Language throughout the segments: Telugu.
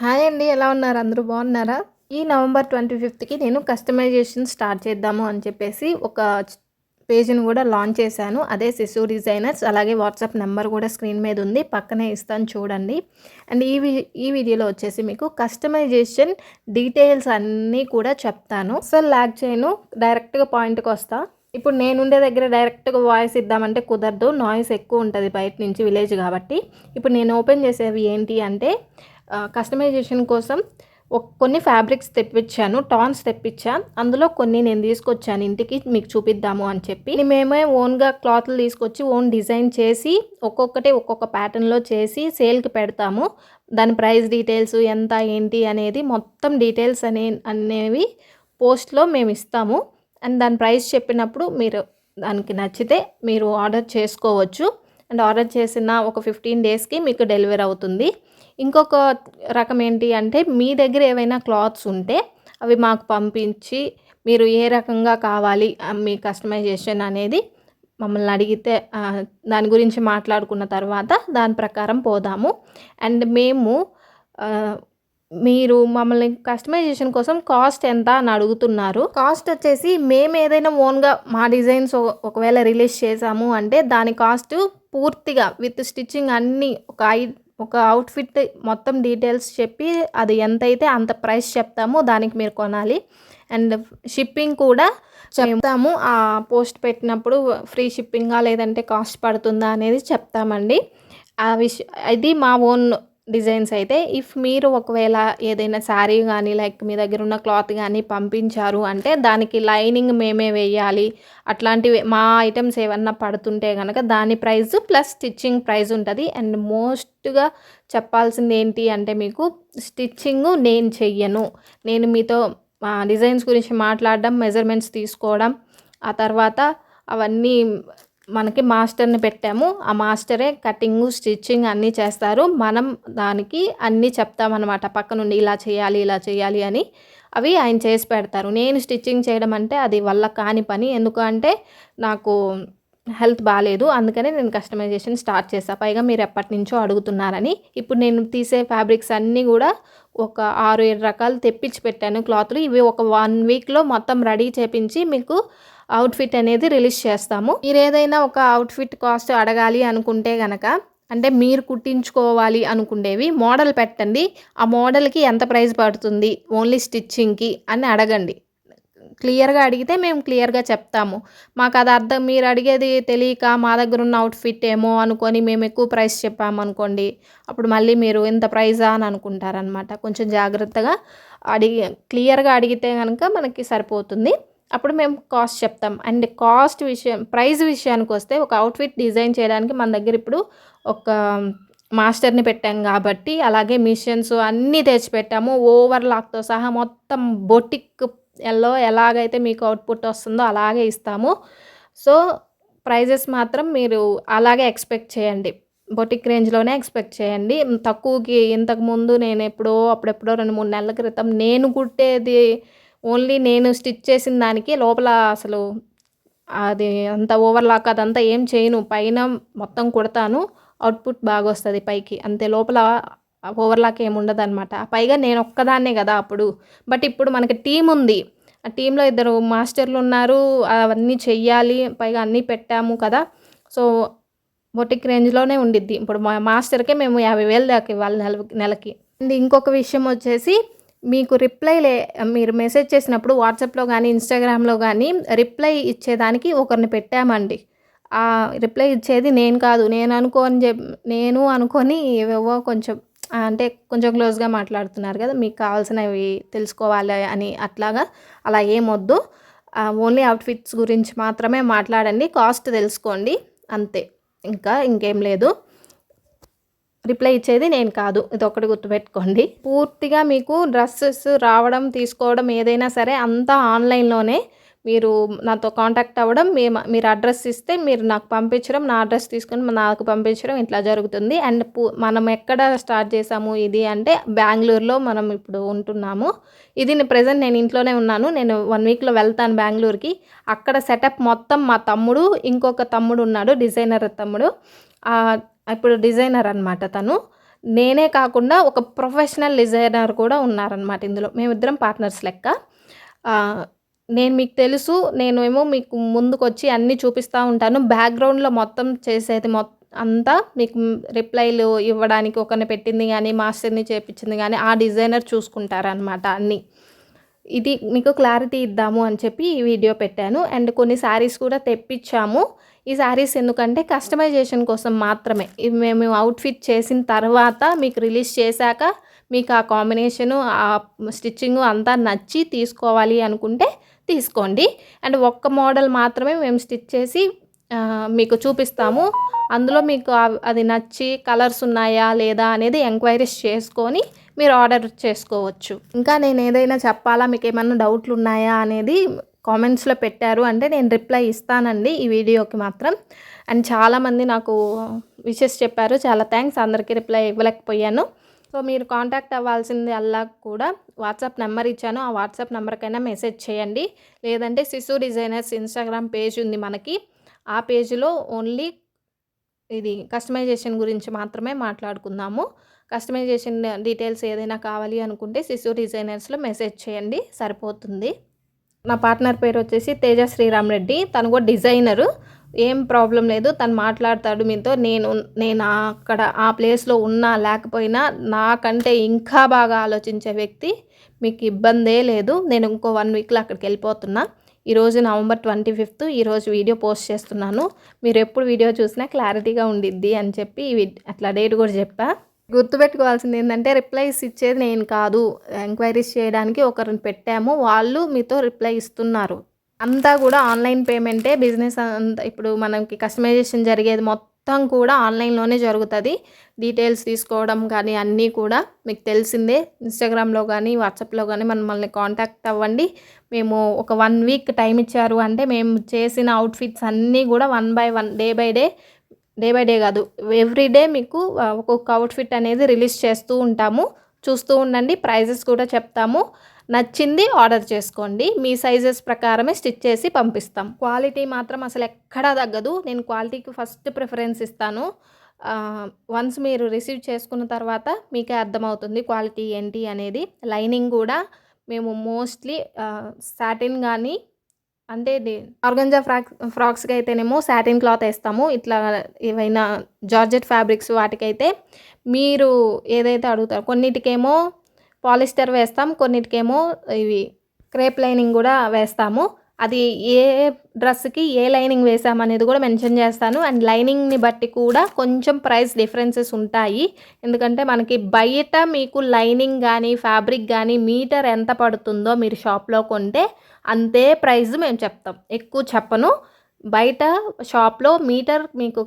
హాయ్ అండి. ఎలా ఉన్నారు? అందరూ బాగున్నారా? ఈ నవంబర్ 25కి నేను కస్టమైజేషన్ స్టార్ట్ చేద్దాము అని చెప్పేసి ఒక పేజ్‌ని కూడా లాంచ్ చేశాను. అదే శిశు డిజైనర్స్. అలాగే వాట్సాప్ నెంబర్ కూడా స్క్రీన్ మీద ఉంది. పక్కనే ఇస్తాను చూడండి. అండ్ ఈ వీడియోలో వచ్చేసి మీకు కస్టమైజేషన్ డీటెయిల్స్ అన్నీ కూడా చెప్తాను. అస్సలు ల్యాగ్ చేయను. డైరెక్ట్‌గా పాయింట్‌కొస్తా. ఇప్పుడు నేనుండే దగ్గర డైరెక్ట్‌గా వాయిస్ ఇద్దామంటే కుదరదు. నాయిస్ ఎక్కువ ఉంటది బయట నుంచి విలేజ్ కాబట్టి. ఇప్పుడు నేను ఓపెన్ చేసేవి ఏంటి అంటే కస్టమైజేషన్ కోసం కొన్ని ఫ్యాబ్రిక్స్ తెప్పించాను. టాన్స్ తెప్పించా. అందులో కొన్ని నేను తీసుకొచ్చాను ఇంటికి మీకు చూపిద్దాము అని చెప్పి. మేమే ఓన్‌గా క్లాత్‌లు తీసుకొచ్చి ఓన్ డిజైన్ చేసి ఒక్కొక్కటి ఒక్కొక్క ప్యాటర్న్‌లో చేసి సేల్‌కి పెడతాము. దాని ప్రైస్ డీటెయిల్స్ ఎంత ఏంటి అనేది మొత్తం డీటెయిల్స్ అనేవి పోస్ట్‌లో మేము ఇస్తాము. అండ్ దాని ప్రైస్ చెప్పినప్పుడు మీరు దానికి నచ్చితే మీరు ఆర్డర్ చేసుకోవచ్చు. అండ్ ఆర్డర్ చేసిన ఒక 15 డేస్‌కి మీకు డెలివరీ అవుతుంది. ఇంకొక రకం ఏంటి అంటే మీ దగ్గర ఏవైనా క్లాత్స్ ఉంటే అవి మాకు పంపించి మీరు ఏ రకంగా కావాలి మీ కస్టమైజేషన్ అనేది మమ్మల్ని అడిగితే దాని గురించి మాట్లాడుకున్న తర్వాత దాని ప్రకారం పోదాము. అండ్ మేము మీరు మమ్మల్ని కస్టమైజేషన్ కోసం కాస్ట్ ఎంత అని అడుగుతున్నారు. కాస్ట్ వచ్చేసి మేము ఏదైనా ఓన్‌గా మా డిజైన్స్ ఒకవేళ రిలీజ్ చేసాము అంటే దాని కాస్ట్ పూర్తిగా విత్ స్టిచ్చింగ్ అన్నీ ఒక అవుట్‌ఫిట్ మొత్తం డీటెయిల్స్ చెప్పి అది ఎంతైతే అంత ప్రైస్ చెప్తాము. దానికి మీరు కొనాలి. అండ్ షిప్పింగ్ కూడా చెప్తాము. ఆ పోస్ట్ పెట్టినప్పుడు ఫ్రీ షిప్పింగా లేదంటే కాస్ట్ పడుతుందా అనేది చెప్తామండి. ఇది మా ఓన్ డిజైన్స్ అయితే మీరు ఒకవేళ ఏదైనా శారీ గానీ లైక్ మీ దగ్గర ఉన్న క్లాత్ గానీ పంపించారు అంటే దానికి లైనింగ్ మేమే వేయాలి. అట్లాంటివి మా ఐటెమ్స్ ఏమన్నా పడుతుంటే గనక దాని ప్రైస్ ప్లస్ స్టిచ్చింగ్ ప్రైస్ ఉంటది. అండ్ మోస్ట్‌గా చెప్పాల్సింది ఏంటి అంటే మీకు స్టిచ్చింగు నేను చెయ్యను. నేను మీతో డిజైన్స్ గురించి మాట్లాడడం, మెజర్‌మెంట్స్ తీసుకోవడం, ఆ తర్వాత అవన్నీ మనకి మాస్టర్‌ని పెట్టాము. ఆ మాస్టరే కటింగు, స్టిచ్చింగ్ అన్నీ చేస్తారు. మనం దానికి అన్నీ చెప్తామనమాట. పక్కనుండి ఇలా చేయాలి, ఇలా చేయాలి అని. అవి ఆయన చేసి పెడతారు. నేను స్టిచ్చింగ్ చేయడం అంటే అది వల్ల కాని పని. ఎందుకు అంటే నాకు హెల్త్ బాలేదు. అందుకనే నేను కస్టమైజేషన్ స్టార్ట్ చేశా. పైగా మీరు ఎప్పటినుంచో అడుగుతున్నారని. ఇప్పుడు నేను తీసే ఫ్యాబ్రిక్స్ అన్నీ గూడా ఒక 6, 7 రకాలు తెప్పించి పెట్టాను క్లాతులు. ఇవి ఒక 1 వీక్‌లో మొత్తం రెడీ చేపించి మీకు అవుట్‌ఫిట్ అనేది రిలీజ్ చేస్తాము. మీరేదైనా ఒక అవుట్‌ఫిట్ కాస్ట్ అడగాలి అనుకుంటే గనక అంటే మీరు కుట్టించుకోవాలి అనుకునేవి మోడల్ పెట్టండి. ఆ మోడల్‌కి ఎంత ప్రైస్ పడుతుంది ఓన్లీ స్టిచ్చింగ్‌కి అని అడగండి. క్లియర్‌గా అడిగితే మేము క్లియర్‌గా చెప్తాము. మాకది మీరు అడిగేది తెలియక మా దగ్గరున్న అవుట్‌ఫిట్ ఏమో అనుకోని మేము ఎక్కువ ప్రైస్ చెప్పామనుకోండి, అప్పుడు మళ్ళీ మీరు ఇంత ప్రైజా అని అనుకుంటారనమాట. కొంచెం జాగ్రత్తగా క్లియర్‌గా అడిగితే గనక మనకి సరిపోతుంది. అప్పుడు మేము కాస్ట్ చెప్తాం. అండ్ ప్రైస్ విషయానికొస్తే ఒక అవుట్‌ఫిట్ డిజైన్ చేయడానికి మన దగ్గర ఇప్పుడు ఒక మాస్టర్‌ని పెట్టాం గాబట్టి, అలాగే మిషన్స్ అన్నీ తెచ్చిపెట్టాము. ఓవర్‌లాక్‌తో సహా మొత్తం బొటిక్ ఎలాగైతే మీకు అవుట్‌పుట్ వస్తుందో అలాగే ఇస్తాము. సో, ప్రైజెస్ మాత్రం మీరు అలాగే ఎక్స్‌పెక్ట్ చేయండి. బొటిక్ రేంజ్‌లోనే ఎక్స్‌పెక్ట్ చేయండి. తక్కువకి ఇంతకుముందు అప్పుడెప్పుడో 2, 3 నెలల క్రితం నేను కుట్టేది ఓన్లీ నేను స్టిచ్ చేసిన దానికి లోపల అసలు అది అంత ఓవర్‌లాక్ అదంతా ఏం చేయను. పైన మొత్తం కుడతాను. అవుట్‌పుట్ బాగొస్తది పైకి. అంతే లోపల ఓవర్‌లాక్ ఏముండదనమాట. పైగా నేనొక్కదాన్నే గదా అప్పుడు. బట్ ఇప్పుడు మనకి టీముంది. ఆ టీమ్‌లో ఇద్దరు మాస్టర్లున్నారు. అవన్నీ చెయ్యాలి. పైగా అన్నీ పెట్టాము కదా! సో, బొటిక్ రేంజ్‌లోనే ఉండిద్ది. ఇప్పుడు మాస్టర్‌కే మేము 50,000 దాకా ఇవ్వాలి నెలకి. అండ్ ఇంకొక విషయం వచ్చేసి మీకు మీరు మెసేజ్ చేసినప్పుడు వాట్సాప్‌లో గానీ, ఇన్‌స్టాగ్రామ్‌లో గానీ రిప్లై ఇచ్చేదానికి ఒకరిని పెట్టామండి. రిప్లై ఇచ్చేది నేను కాదు. నేను అనుకోని ఏవేవో కొంచెం అంటే కొంచెం క్లోజ్‌గా మాట్లాడుతున్నారు గదా! మీకు కావాల్సినవి తెలుసుకోవాలి అని అట్లాగా అలా ఏమొద్దు. ఓన్లీ అవుట్‌ఫిట్స్ గురించి మాత్రమే మాట్లాడండి. కాస్ట్ తెలుసుకోండి అంతే. ఇంకేం లేదు. రిప్లై ఇచ్చేది నేను కాదు. ఇదొక్కటి గుర్తుపెట్టుకోండి. పూర్తిగా మీకు డ్రెసెస్ రావడం, తీసుకోవడం ఏదైనా సరే అంతా ఆన్‌లైన్‌లోనే. మీరు నాతో కాంటాక్ట్ అవ్వడం, మీరు అడ్రెస్ ఇస్తే మీరు నాకు పంపించడం, నా అడ్రెస్ తీసుకొని నాకు పంపించడం ఇట్లా జరుగుతుంది. అండ్ మనం ఎక్కడ స్టార్ట్ చేసాము ఇది అంటే బెంగుళూరులో మనం ఇప్పుడు ఉంటున్నాము. ప్రెజెంట్ నేను ఇంట్లోనే ఉన్నాను. నేను 1 వీక్‌లో వెళ్తాను బెంగుళూరుకి. అక్కడ సెటప్ మొత్తం మా తమ్ముడు, ఇంకొక తమ్ముడు ఉన్నాడు డిజైనర్ తమ్ముడు. ఇప్పుడు డిజైనర్ అనమాట తను. నేనే కాకుండా ఒక ప్రొఫెషనల్ డిజైనర్ కూడా ఉన్నారనమాట ఇందులో. మేమిద్దరం పార్ట్నర్స్ లెక్క. నేను మీకు తెలుసు, నేనేమో మీకు ముందుకొచ్చి అన్నీ చూపిస్తా ఉంటాను. బ్యాక్‌గ్రౌండ్‌లో మొత్తం చేసేది అంతా మీకు రిప్లైలు ఇవ్వడానికి ఒకరిని పెట్టింది గానీ, మాస్టర్‌ని చేపిచ్చింది గానీ, ఆ డిజైనర్ చూసుకుంటారనమాట అన్నీ. ఇది మీకు క్లారిటీ ఇద్దాము అని చెప్పి ఈ వీడియో పెట్టాను. అండ్ కొన్ని శారీస్ కూడా తెప్పిచ్చాము. ఈ శారీస్ ఎందుకంటే కస్టమైజేషన్ కోసం మాత్రమే. ఇవి మేము అవుట్‌ఫిట్ చేసిన తర్వాత మీకు రిలీజ్ చేశాక మీకు ఆ కాంబినేషను, ఆ స్టిచ్చింగు అంతా నచ్చి తీసుకోవాలి అనుకుంటే తీసుకోండి. అండ్ ఒక్క మోడల్ మాత్రమే మేము స్టిచ్ చేసి మీకు చూపిస్తాము. అందులో మీకు అది నచ్చి కలర్స్ ఉన్నాయా లేదా అనేది ఎంక్వైరీస్ చేసుకొని మీరు ఆర్డర్ చేసుకోవచ్చు. ఇంకా నేను ఏదైనా చెప్పాలా, మీకేమన్నా డౌట్లు ఉన్నాయా అనేది కామెంట్స్‌లో పెట్టారు అంటే నేను రిప్లై ఇస్తానండి ఈ వీడియోకి మాత్రం. అండ్ చాలామంది నాకు విషెస్ చెప్పారు. చాలా థ్యాంక్స్. అందరికీ రిప్లై ఇవ్వలేకపోయాను. సో మీరు కాంటాక్ట్ అవ్వాల్సింది అల్లా కూడా వాట్సాప్ నెంబర్ ఇచ్చాను. ఆ వాట్సాప్ నెంబర్కైనా మెసేజ్ చేయండి. లేదంటే సిసు డిజైనర్స్ ఇన్‌స్టాగ్రామ్ పేజ్ ఉంది మనకి. ఆ పేజ్‌లో ఓన్లీ ఇది కస్టమైజేషన్ గురించి మాత్రమే మాట్లాడుకుందాము. కస్టమైజేషన్ డీటెయిల్స్ ఏదైనా కావాలి అనుకుంటే సిసు డిజైనర్స్‌లో మెసేజ్ చేయండి, సరిపోతుంది. నా పార్ట్నర్ పేరు వచ్చేసి తేజ శ్రీరామ్ రెడ్డి. తను కూడా డిజైనరు. ఏం ప్రాబ్లం లేదు, తను మాట్లాడతాడు మీతో. నేను అక్కడ ఆ ప్లేస్‌లో ఉన్నా లేకపోయినా నాకంటే ఇంకా బాగా ఆలోచించే వ్యక్తి. మీకు ఇబ్బందే లేదు. నేను ఇంకో 1 వీక్‌లో అక్కడికి వెళ్ళిపోతున్నా. ఈరోజు నవంబర్ 25 ఈరోజు వీడియో పోస్ట్ చేస్తున్నాను. మీరు ఎప్పుడు వీడియో చూసినా క్లారిటీగా ఉండిద్ది అని చెప్పి అట్లా డేట్ కూడా చెప్పా. గుర్తుపెట్టుకోవాల్సింది ఏంటంటే రిప్లైస్ ఇచ్చేది నేను కాదు. ఎంక్వైరీస్ చేయడానికి ఒకరిని పెట్టాము. వాళ్ళు మీతో రిప్లై ఇస్తున్నారు. అంతా కూడా ఆన్లైన్ పేమెంటే. బిజినెస్ అంతా ఇప్పుడు మనకి కస్టమైజేషన్ జరిగేది మొత్తం కూడా ఆన్లైన్‌లోనే జరుగుతుంది. డీటెయిల్స్ తీసుకోవడం కానీ అన్నీ కూడా మీకు తెలిసిందే. ఇన్‌స్టాగ్రామ్‌లో కానీ వాట్సాప్‌లో కానీ మమ్మల్ని కాంటాక్ట్ అవ్వండి. మేము ఒక 1 వీక్ టైం ఇచ్చారు అంటే మేము చేసిన అవుట్‌ఫిట్స్ అన్నీ కూడా 1 బై 1 డే బై డే కాదు, ఎవ్రీ డే మీకు ఒక్కొక్క అవుట్‌ఫిట్ అనేది రిలీజ్ చేస్తూ ఉంటాము. చూస్తూ ఉండండి. ప్రైజెస్ కూడా చెప్తాము. నచ్చింది ఆర్డర్ చేసుకోండి. మీ సైజెస్ ప్రకారమే స్టిచ్ చేసి పంపిస్తాం. క్వాలిటీ మాత్రం అసలు ఎక్కడా తగ్గదు. నేను క్వాలిటీకి ఫస్ట్ ప్రిఫరెన్స్ ఇస్తాను. వన్స్ మీరు రిసీవ్ చేసుకున్న తర్వాత మీకే అర్థమవుతుంది క్వాలిటీ ఏంటి అనేది. లైనింగ్ కూడా మేము మోస్ట్లీ సాటిన్ కానీ, అంటే ఆర్గంజా ఫ్రాక్స్‌కి అయితేనేమో సాటిన్ క్లాత్ వేస్తాము. ఇట్లా ఏవైనా జార్జెట్ ఫ్యాబ్రిక్స్ వాటికైతే మీరు ఏదైతే అడుగుతారో, కొన్నిటికేమో పాలిస్టర్ వేస్తాం, కొన్నిటికేమో ఇవి క్రేప్ లైనింగ్ కూడా వేస్తాము. అది ఏ డ్రెస్‌కి ఏ లైనింగ్ వేసామనేది కూడా మెన్షన్ చేస్తాను. అండ్ లైనింగ్‌ని బట్టి కూడా కొంచెం ప్రైస్ డిఫరెన్సెస్ ఉంటాయి. ఎందుకంటే మనకి బయట మీకు లైనింగ్ కానీ ఫ్యాబ్రిక్ కానీ మీటర్ ఎంత పడుతుందో మీరు షాప్‌లో కొంటే అంతే ప్రైస్ మేము చెప్తాం. ఎక్కువ చెప్పను. బయట షాప్‌లో మీటర్ మీకు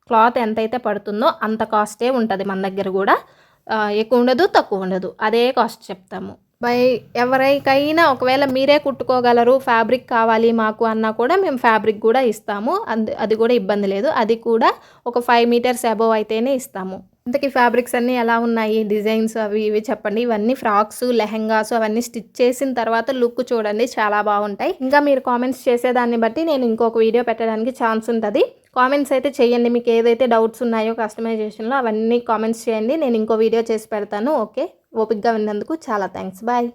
క్లాత్ ఎంతైతే పడుతుందో అంత కాస్టే ఉంటుంది మన దగ్గర కూడా. ఎక్కువ ఉండదు, తక్కువ ఉండదు. అదే కాస్ట్ చెప్తాము. ఎవరికైనా ఒకవేళ మీరే కుట్టుకోగలరు, ఫ్యాబ్రిక్ కావాలి మాకు అన్నా కూడా మేము ఫ్యాబ్రిక్ కూడా ఇస్తాము. అది కూడా ఇబ్బంది లేదు. అది కూడా ఒక 5 మీటర్స్ అబోవ్ అయితేనే ఇస్తాము. ఇంతకీ ఫ్యాబ్రిక్స్ అన్నీ ఎలా ఉన్నాయి, డిజైన్స్ అవి ఇవి చెప్పండి. ఇవన్నీ ఫ్రాక్స్, లెహెంగాస్ అవన్నీ స్టిచ్ చేసిన తర్వాత లుక్ చూడండి, చాలా బాగుంటాయి. ఇంకా మీరు కామెంట్స్ చేసేదాన్ని బట్టి నేను ఇంకొక వీడియో పెట్టడానికి ఛాన్స్ ఉంటుంది. కామెంట్స్ అయితే చేయండి. మీకు ఏదైతే డౌట్స్ ఉన్నాయో కస్టమైజేషన్లో అవన్నీ కామెంట్స్ చేయండి. నేను ఇంకో వీడియో చేసి పెడతాను. ఓకే, ఓపికగా విన్నందుకు చాలా థ్యాంక్స్. బాయ్.